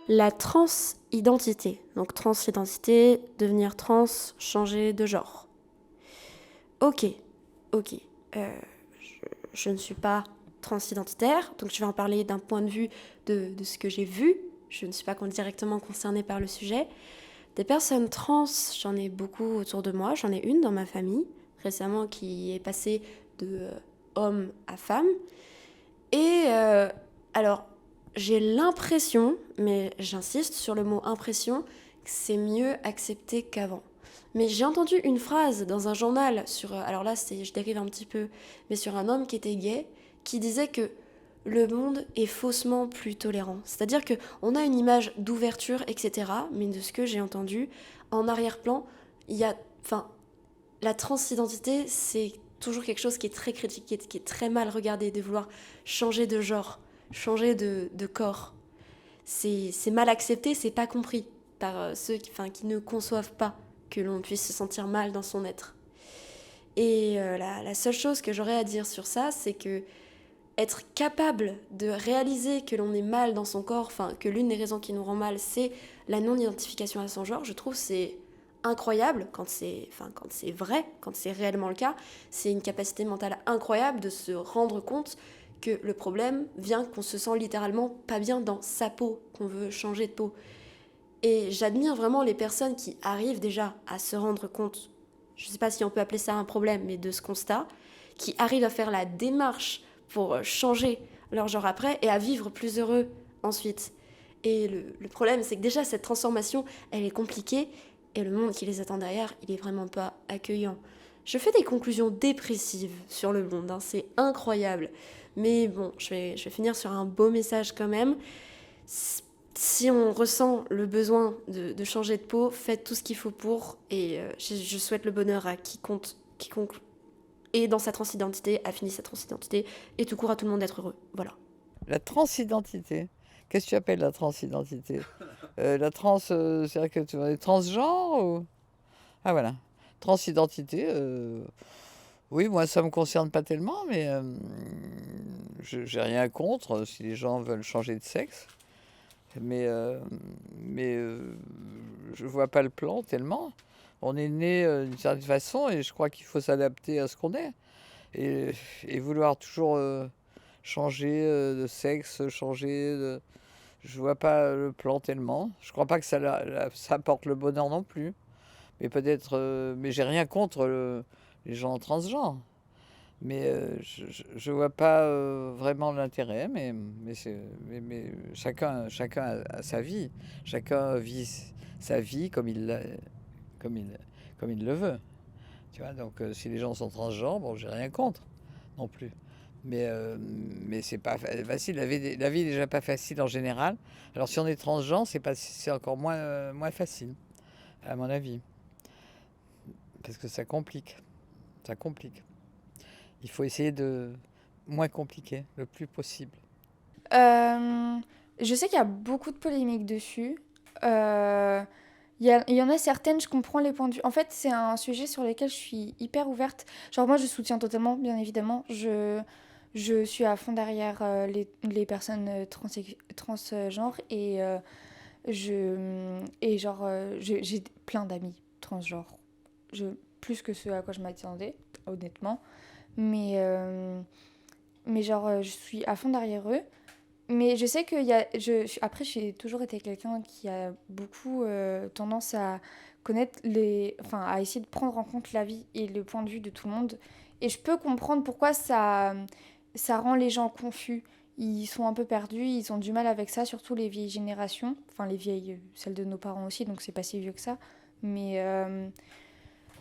La transidentité. Donc transidentité, devenir trans, changer de genre. Ok, ok. Euh, je ne suis pas transidentitaire, donc je vais en parler d'un point de vue de ce que j'ai vu. Je ne suis pas directement concernée par le sujet. Des personnes trans, j'en ai beaucoup autour de moi. J'en ai une dans ma famille récemment qui est passée de homme à femme. Et alors, j'ai l'impression, mais j'insiste sur le mot impression, que c'est mieux accepté qu'avant. Mais j'ai entendu une phrase dans un journal sur, alors là je dérive un petit peu, mais sur un homme qui était gay, qui disait que le monde est faussement plus tolérant. C'est-à-dire que on a une image d'ouverture, etc. Mais de ce que j'ai entendu, en arrière-plan, il y a, enfin, la transidentité, c'est toujours quelque chose qui est très critiqué, qui est très mal regardé, de vouloir changer de genre, changer de corps. C'est mal accepté, c'est pas compris par ceux qui ne conçoivent pas que l'on puisse se sentir mal dans son être. Et la seule chose que j'aurais à dire sur ça, c'est que être capable de réaliser que l'on est mal dans son corps, enfin que l'une des raisons qui nous rend mal, c'est la non-identification à son genre, je trouve c'est incroyable quand c'est vrai, quand c'est réellement le cas. C'est une capacité mentale incroyable de se rendre compte que le problème vient qu'on se sent littéralement pas bien dans sa peau, qu'on veut changer de peau. Et j'admire vraiment les personnes qui arrivent déjà à se rendre compte, je ne sais pas si on peut appeler ça un problème, mais de ce constat, qui arrivent à faire la démarche pour changer leur genre après et à vivre plus heureux ensuite. Et le problème, c'est que déjà, cette transformation, elle est compliquée et le monde qui les attend derrière, il est vraiment pas accueillant. Je fais des conclusions dépressives sur le monde, hein, c'est incroyable. Mais bon, je vais finir sur un beau message quand même. Si on ressent le besoin de changer de peau, faites tout ce qu'il faut pour. Et je souhaite le bonheur à quiconque est dans sa transidentité, a fini sa transidentité, et tout court à tout le monde d'être heureux. Voilà. La transidentité. Qu'est-ce que tu appelles la transidentité? La trans, c'est-à-dire que tu es transgenre ou... Ah voilà. Transidentité, oui, moi ça me concerne pas tellement, mais j'ai rien contre si les gens veulent changer de sexe. Mais, euh, mais je vois pas le plan tellement. On est né d'une certaine façon et je crois qu'il faut s'adapter à ce qu'on est. Et, et vouloir toujours changer de sexe, je vois pas le plan tellement. Je crois pas que ça apporte le bonheur non plus. Mais peut-être, mais j'ai rien contre les gens transgenres. Mais je vois pas vraiment l'intérêt. Mais chacun a sa vie. Chacun vit sa vie comme il, comme il le veut. Tu vois, donc si les gens sont transgenres, bon, j'ai rien contre non plus. Mais c'est pas facile. La vie est déjà pas facile en général. Alors si on est transgenre, c'est encore moins facile, à mon avis. Parce que ça complique. Ça complique. Il faut essayer de moins compliquer le plus possible. Euh, je sais qu'il y a beaucoup de polémiques dessus. Euh, il y en a certaines, je comprends les points de vue. En fait, c'est un sujet sur lequel je suis hyper ouverte. Genre, moi, je soutiens totalement, bien évidemment. Je suis à fond derrière les personnes transgenres j'ai plein d'amis transgenres. Plus que ce à quoi je m'attendais, honnêtement. Mais, euh, mais je suis à fond derrière eux. Mais je sais qu'il y a. Après, j'ai toujours été quelqu'un qui a beaucoup tendance à connaître enfin, à essayer de prendre en compte la vie et le point de vue de tout le monde. Et je peux comprendre pourquoi ça rend les gens confus. Ils sont un peu perdus, ils ont du mal avec ça, surtout les vieilles générations. Enfin, les vieilles, celles de nos parents aussi, donc c'est pas si vieux que ça. Mais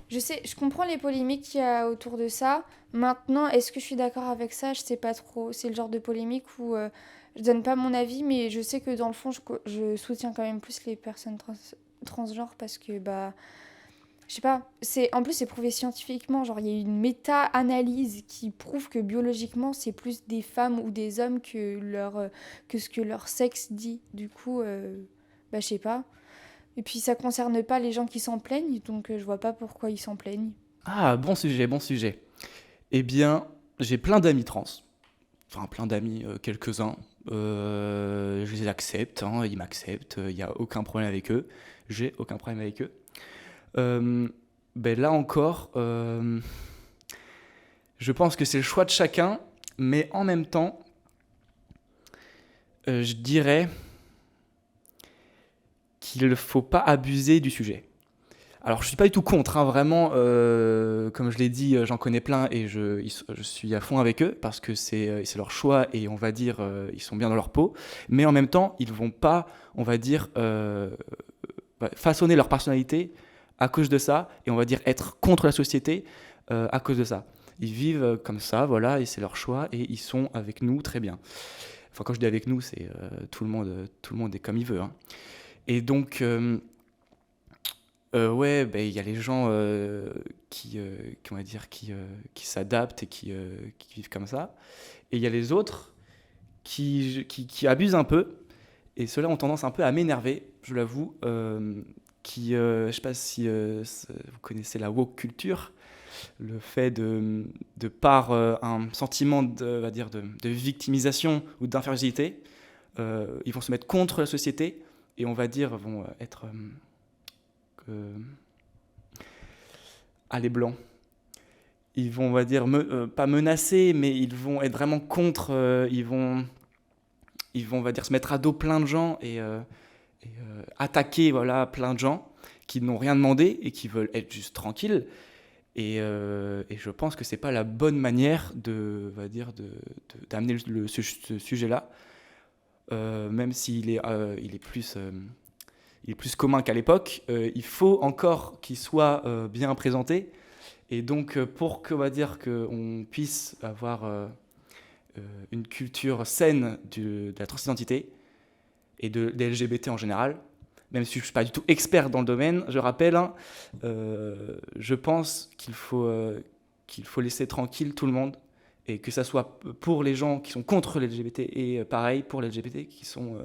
je sais, je comprends les polémiques qu'il y a autour de ça. Maintenant, est-ce que je suis d'accord avec ça? Je sais pas trop. C'est le genre de polémique où je donne pas mon avis, mais je sais que dans le fond, je soutiens quand même plus les personnes transgenres parce que, bah, je sais pas. En plus, c'est prouvé scientifiquement. Genre, il y a une méta-analyse qui prouve que biologiquement, c'est plus des femmes ou des hommes que ce que leur sexe dit. Du coup, bah, je sais pas. Et puis ça concerne pas les gens qui s'en plaignent, donc je vois pas pourquoi ils s'en plaignent. Ah, bon sujet, bon sujet. Eh bien, j'ai plein d'amis trans. Enfin, plein d'amis, quelques-uns. Je les accepte, hein, ils m'acceptent, il n'y a aucun problème avec eux. J'ai aucun problème avec eux. Là encore, je pense que c'est le choix de chacun, mais en même temps, je dirais qu'il ne faut pas abuser du sujet. Alors, je ne suis pas du tout contre, hein, vraiment, comme je l'ai dit, j'en connais plein et je suis à fond avec eux parce que c'est leur choix et on va dire, ils sont bien dans leur peau. Mais en même temps, ils ne vont pas, on va dire, façonner leur personnalité à cause de ça et on va dire être contre la société à cause de ça. Ils vivent comme ça, voilà, et c'est leur choix et ils sont avec nous très bien. Enfin, quand je dis avec nous, c'est tout le monde est comme il veut, hein. Et donc, ouais, il y a les gens on va dire, qui s'adaptent et qui vivent comme ça. Et il y a les autres qui abusent un peu. Et ceux-là ont tendance un peu à m'énerver, je l'avoue. Je sais pas si vous connaissez la woke culture, le fait de par un sentiment on va dire de victimisation ou d'infériorité, ils vont se mettre contre la société et on va dire vont être les blancs. Ils vont, on va dire, pas menacer, mais ils vont être vraiment contre. Ils vont, on va dire, se mettre à dos plein de gens et attaquer, voilà, plein de gens qui n'ont rien demandé et qui veulent être juste tranquilles. Et je pense que c'est pas la bonne manière on va dire, d'amener ce sujet-là, même s'il est, il est plus commun qu'à l'époque. Il faut encore qu'il soit bien présenté. Et donc, pour on va dire qu'on puisse avoir une culture saine de la transidentité et des LGBT en général, même si je ne suis pas du tout expert dans le domaine, je rappelle, hein, je pense qu'il faut laisser tranquille tout le monde et que ça soit pour les gens qui sont contre les LGBT et pareil pour les LGBT qui sont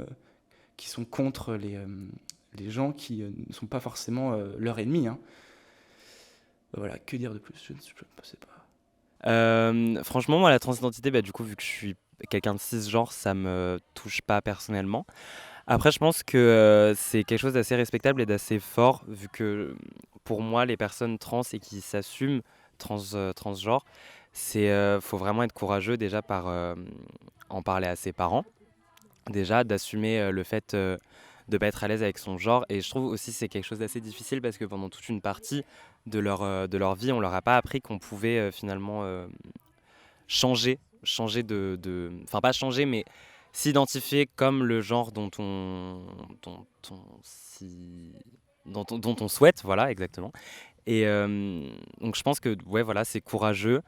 contre les gens qui ne sont pas forcément leurs ennemis, hein. Voilà, que dire de plus, je ne sais pas. Franchement, moi, la transidentité, du coup, vu que je suis quelqu'un de cisgenre, ça me touche pas personnellement. Après, je pense que c'est quelque chose d'assez respectable et d'assez fort, vu que pour moi, les personnes trans et qui s'assument transgenres, faut vraiment être courageux déjà par en parler à ses parents, déjà d'assumer le fait de ne pas être à l'aise avec son genre. Et je trouve aussi que c'est quelque chose d'assez difficile parce que pendant toute une partie de leur vie, on leur a pas appris qu'on pouvait finalement changer enfin pas changer, mais s'identifier comme le genre dont on souhaite, voilà, exactement. Et donc je pense que ouais, voilà, c'est courageux.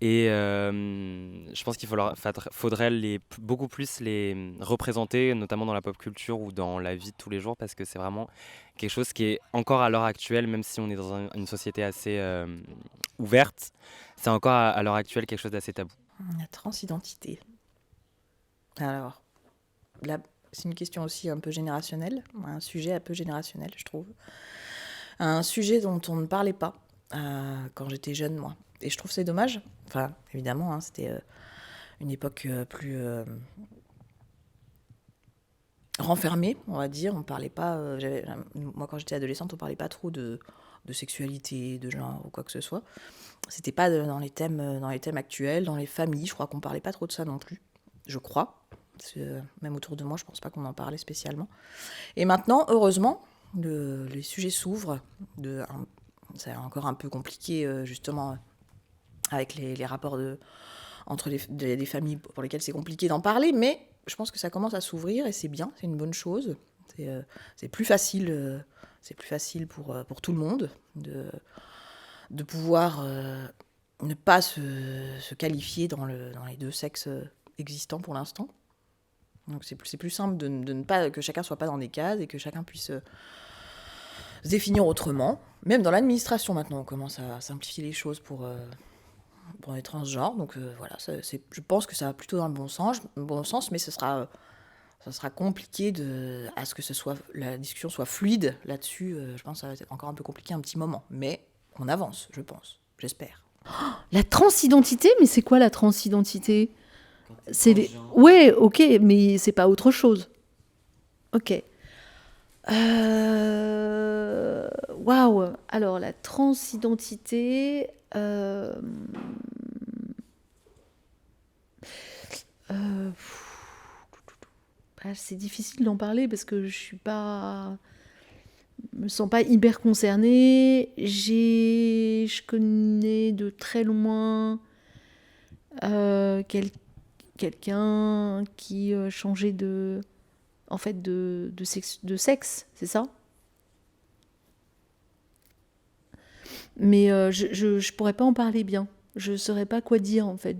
Et je pense qu'il faudrait beaucoup plus les représenter, notamment dans la pop culture ou dans la vie de tous les jours, parce que c'est vraiment quelque chose qui est encore à l'heure actuelle, même si on est dans une société assez ouverte, c'est encore à l'heure actuelle quelque chose d'assez tabou. La transidentité. Alors, là, c'est une question aussi un peu générationnelle, un sujet un peu générationnel, je trouve. Un sujet dont on ne parlait pas quand j'étais jeune, moi. Et je trouve que c'est dommage. Enfin, évidemment, hein, c'était une époque plus renfermée, on va dire. On parlait pas. Moi, quand j'étais adolescente, on parlait pas trop de sexualité, de genre ou quoi que ce soit. C'était pas dans les thèmes actuels, dans les familles. Je crois qu'on parlait pas trop de ça non plus. Je crois. Parce que, même autour de moi, je pense pas qu'on en parlait spécialement. Et maintenant, heureusement, les sujets s'ouvrent. C'est encore un peu compliqué, justement, avec les rapports entre des familles pour lesquelles c'est compliqué d'en parler, mais je pense que ça commence à s'ouvrir et c'est bien, c'est une bonne chose. C'est plus facile, pour tout le monde de pouvoir ne pas se qualifier dans les deux sexes existants pour l'instant. Donc c'est plus simple de ne pas que chacun soit pas dans des cases et que chacun puisse se définir autrement. Même dans l'administration maintenant, on commence à simplifier les choses pour les transgenres. Donc voilà, je pense que ça va plutôt dans le bon sens, mais ça sera compliqué à ce que la discussion soit fluide là-dessus. Je pense que ça va être encore un peu compliqué un petit moment, mais on avance, je pense, j'espère. La transidentité, mais c'est quoi la transidentité ? Ouais, ok, mais c'est pas autre chose. Ok. Waouh. Alors, la transidentité. C'est difficile d'en parler parce que je me sens pas hyper concernée. Je connais de très loin quelqu'un qui changeait de sexe, c'est ça? Mais je pourrais pas en parler bien. Je saurais pas quoi dire en fait.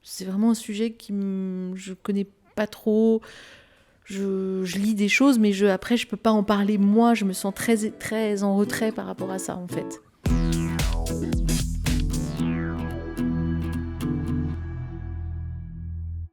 C'est vraiment un sujet je connais pas trop. Je lis des choses, mais après je peux pas en parler moi. Je me sens très très en retrait par rapport à ça en fait.